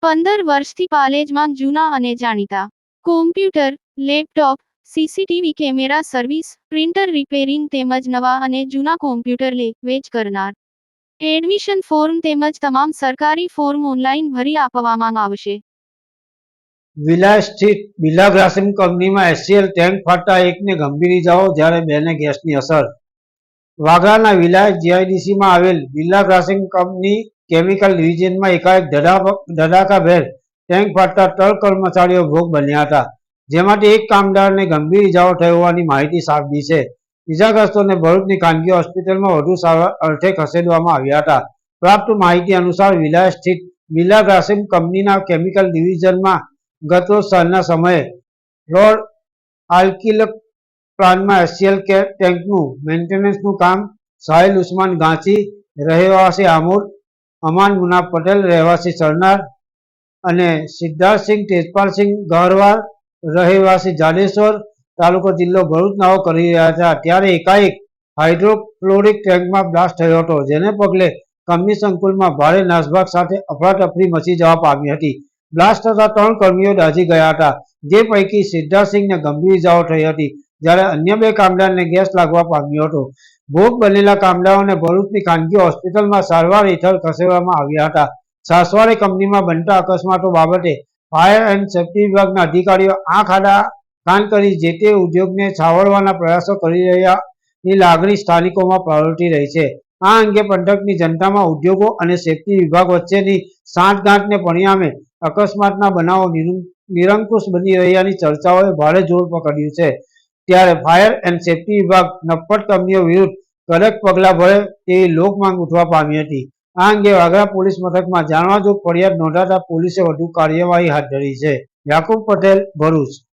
15 વર્ષથી પાલેજમાં જૂના અને જાણીતા computer, laptop, CCTV camera service, printer repairing તેમજ નવા અને જૂના કોમ્પ્યુટર લે-વેચ કરનાર. એડમિશન ફોર્મ તેમજ તમામ સરકારી ફોર્મ ઓનલાઈન ભરી આપવામાં આવશે. વિલાય સ્થિત બિરલા ગ્રાસિમ કંપનીમાં એચસીએલ ટેન્ક ફાટતા એકને ગંભીર ઇજાઓ જ્યારે બેને ગેસની અસર. વાગરાના વિલાય જીઆઈડીસીમાં આવેલ બિરલા ગ્રાસિમ કંપની કેમિકલ ડિવિઝનમાં એકાએક ધડાકાભેર ટેન્ક ફાટતા 3 કર્મચારીઓ ભોગ બન્યા હતા, જેમાંથી એક કામદારને ગંભીર ઇજાઓ થઈ હોવાની માહિતી સાંપડી છે. ઇજાગ્રસ્તોને ભરૂચની ખાનગી હોસ્પિટલમાં વધુ સારવાર અર્થે ખસેડવામાં આવ્યા હતા. પ્રાપ્ત માહિતી અનુસાર વિલાય સ્થિત બિરલા ગ્રાસિમ કંપનીના કેમિકલ ડિવિઝનમાં ગતરોજ સાંજના સમયે ફ્લોર આલ્કીલ પ્લાન્ટમાં એચસીએલ ટેન્કનું મેન્ટેનન્સનું કામ સાહિલ ઉસ્માન ગાંચી રહેવાસી આમોદ, અમાન મુનાફ પટેલ રહેવાસી સરનાર અને સિદ્ધાર્થસિંહ તેજપાલસિંહ ગહરવાર રહેવાસી જાડેશ્વર તાલુકો જિલ્લો ભરૂચ નાઓ કરી રહ્યા હતા, ત્યારે એકાએક હાઇડ્રોક્લોરિક ટેન્કમાં બ્લાસ્ટ થયો હતો, જેને પગલે કંપની સંકુલમાં ભારે નાસભાગ સાથે અફરાતફરી મચી જવા પામી હતી. બ્લાસ્ટ થતા 3 કર્મીઓ દાઝી ગયા હતા, જે પૈકી સિદ્ધાર્થસિંહને ગંભીર ઇજાઓ થઈ હતી, જ્યારે અન્ય 2 કામદારને ગેસ લાગવા પામ્યો હતો. ભોગ બનેલા કામદારોને ભરૂચની ખાનગી હોસ્પિટલમાં સારવાર હેઠળ ખસેડવામાં આવ્યા હતા. છાસવારે કંપનીમાં બનતા અકસ્માતો બાબતે ફાયર એન્ડ સેફ્ટી વિભાગના અધિકારીઓ આંખ આડા કાન કરી જે તે ઉદ્યોગને છાવરવાના પ્રયાસો કરી રહ્યાની લાગણી સ્થાનિકોમાં પ્રવર્તી રહી છે. આ અંગે પંથકની જનતામાં ઉદ્યોગો અને સેફ્ટી વિભાગ વચ્ચેની સાંઠગાંઠને પરિણામે અકસ્માતના બનાવો નિરંકુશ બની રહ્યાની ચર્ચાઓએ ભારે જોર પકડ્યું છે. ત્યારે ફાયર એન્ડ સેફ્ટી વિભાગ નફ્ફટ કંપનીઓ વિરુદ્ધ કડક પગલાં ભરે તેવી લોકમાંગ ઉઠવા પામી હતી. આ અંગે વાગરા પોલીસ મથકમાં જાણવાજોગ ફરિયાદ નોંધાતા પોલીસે વધુ કાર્યવાહી હાથ ધરી છે. યાકુબ પટેલ, ભરૂચ.